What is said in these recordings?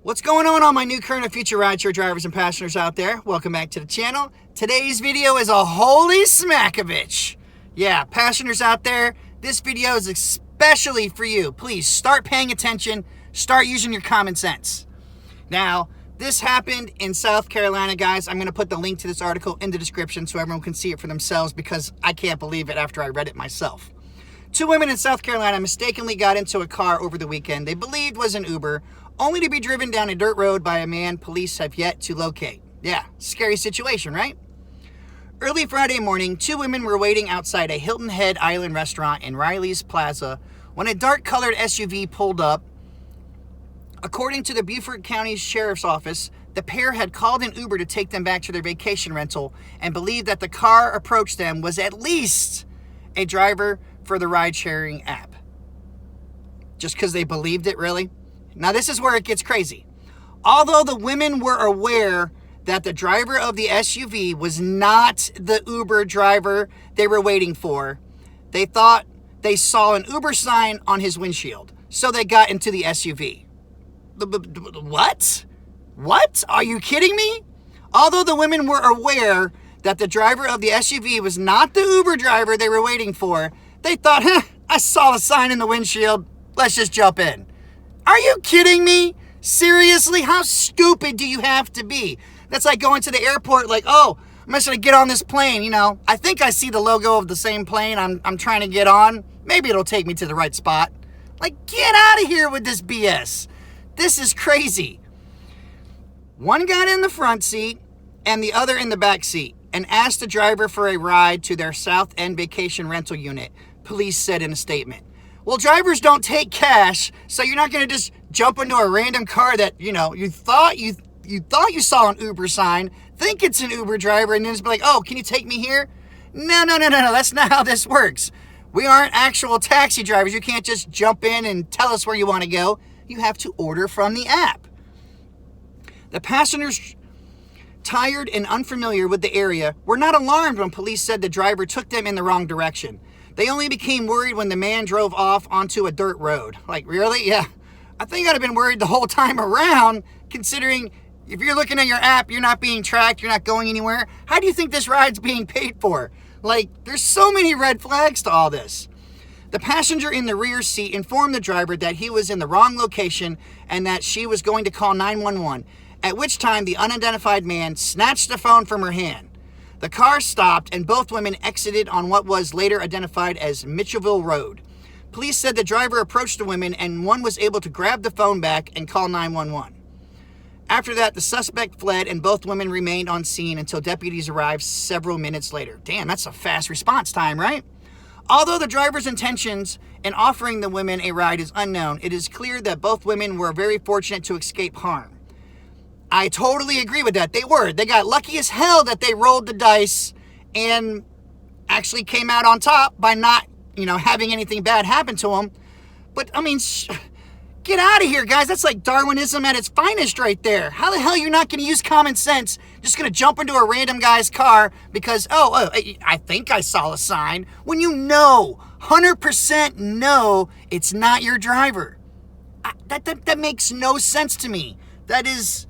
What's going on, all my new, current, and future rideshare drivers and passengers out there? Welcome back to the channel. Today's video is a holy smack-o-vich. Yeah, passengers out there, this video is especially for you. Please start paying attention, start using your common sense. Now, this happened in South Carolina, guys. I'm going to put the link to this article in the description so everyone can see it for themselves, because I can't believe it after I read it myself. Two women in South Carolina mistakenly got into a car over the weekend they believed was an Uber, only to be driven down a dirt road by a man police have yet to locate. Yeah, scary situation, right? Early Friday morning, two women were waiting outside a Hilton Head Island restaurant in Riley's Plaza when a dark-colored SUV pulled up. According to the Beaufort County Sheriff's Office, the pair had called an Uber to take them back to their vacation rental and believed that the car approached them was at least a driver for the ride-sharing app. Just because they believed it, really? Now, this is where it gets crazy. Although the women were aware that the driver of the SUV was not the Uber driver they were waiting for, they thought they saw an Uber sign on his windshield, so they got into the SUV. What? What? Are you kidding me? Although the women were aware that the driver of the SUV was not the Uber driver they were waiting for, they thought, I saw a sign in the windshield, let's just jump in. Are you kidding me? Seriously? How stupid do you have to be? That's like going to the airport like, oh, I'm just going to get on this plane, you know. I think I see the logo of the same plane I'm trying to get on. Maybe it'll take me to the right spot. Like, get out of here with this BS. This is crazy. One got in the front seat and the other in the back seat and asked the driver for a ride to their South End vacation rental unit, police said in a statement. Well, drivers don't take cash, so you're not going to just jump into a random car that, you know, you thought you saw an Uber sign, think it's an Uber driver, and then just be like, oh, can you take me here? No. That's not how this works. We aren't actual taxi drivers. You can't just jump in and tell us where you want to go. You have to order from the app. The passengers, tired and unfamiliar with the area, were not alarmed when police said the driver took them in the wrong direction. They only became worried when the man drove off onto a dirt road. Like, really? Yeah. I think I'd have been worried the whole time around, considering if you're looking at your app, you're not being tracked, you're not going anywhere. How do you think this ride's being paid for? Like, there's so many red flags to all this. The passenger in the rear seat informed the driver that he was in the wrong location and that she was going to call 911, at which time the unidentified man snatched the phone from her hand. The car stopped and both women exited on what was later identified as Mitchellville Road. Police said the driver approached the women and one was able to grab the phone back and call 911. After that, the suspect fled and both women remained on scene until deputies arrived several minutes later. Damn, that's a fast response time, right? Although the driver's intentions in offering the women a ride is unknown, it is clear that both women were very fortunate to escape harm. I totally agree with that. They were. They got lucky as hell that they rolled the dice and actually came out on top by not, having anything bad happen to them. But, get out of here, guys. That's like Darwinism at its finest right there. How the hell are you not going to use common sense? Just going to jump into a random guy's car because, I think I saw a sign, when you know, 100% know it's not your driver. That makes no sense to me. That is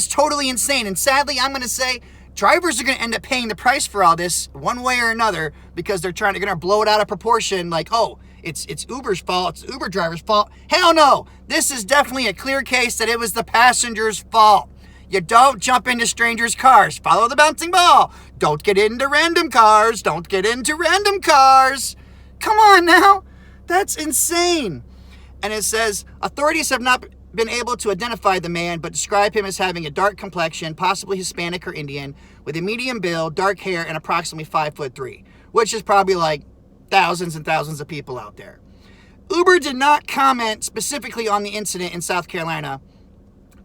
totally insane. And sadly, I'm going to say drivers are going to end up paying the price for all this one way or another because they're going to blow it out of proportion like, oh, it's Uber's fault, it's Uber driver's fault. Hell no. This is definitely a clear case that it was the passenger's fault. You don't jump into strangers' cars. Follow the bouncing ball. Don't get into random cars. Don't get into random cars. Come on now. That's insane. And it says, authorities have not been able to identify the man, but describe him as having a dark complexion, possibly Hispanic or Indian, with a medium build, dark hair, and approximately 5'3", which is probably like thousands and thousands of people out there. Uber did not comment specifically on the incident in South Carolina,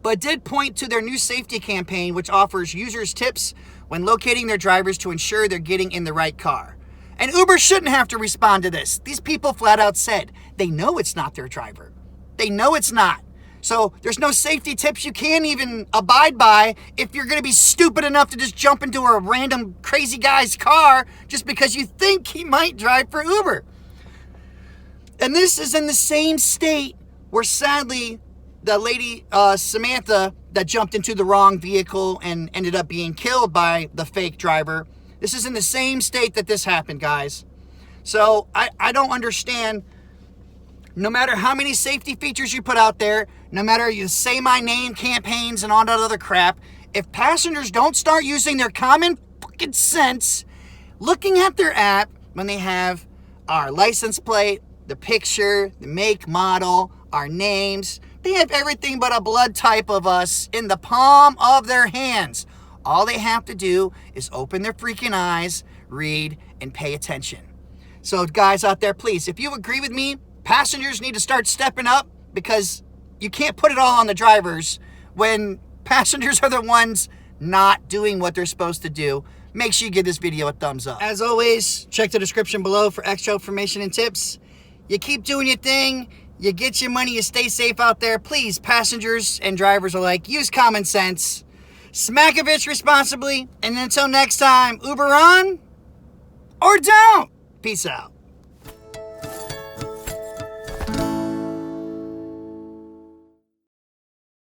but did point to their new safety campaign, which offers users tips when locating their drivers to ensure they're getting in the right car. And Uber shouldn't have to respond to this. These people flat out said they know it's not their driver. They know it's not. So there's no safety tips you can't even abide by if you're going to be stupid enough to just jump into a random crazy guy's car just because you think he might drive for Uber. And this is in the same state where sadly the lady, Samantha, that jumped into the wrong vehicle and ended up being killed by the fake driver. This is in the same state that this happened, guys. So I don't understand. No matter how many safety features you put out there, no matter you say my name campaigns and all that other crap, if passengers don't start using their common fucking sense, looking at their app when they have our license plate, the picture, the make, model, our names, they have everything but a blood type of us in the palm of their hands. All they have to do is open their freaking eyes, read, and pay attention. So guys out there, please, if you agree with me, passengers need to start stepping up, because you can't put it all on the drivers when passengers are the ones not doing what they're supposed to do. Make sure you give this video a thumbs up. As always, check the description below for extra information and tips. You keep doing your thing, you get your money, you stay safe out there. Please, passengers and drivers alike, use common sense. Smack-o-vich responsibly, and until next time, Uber on or don't. Peace out.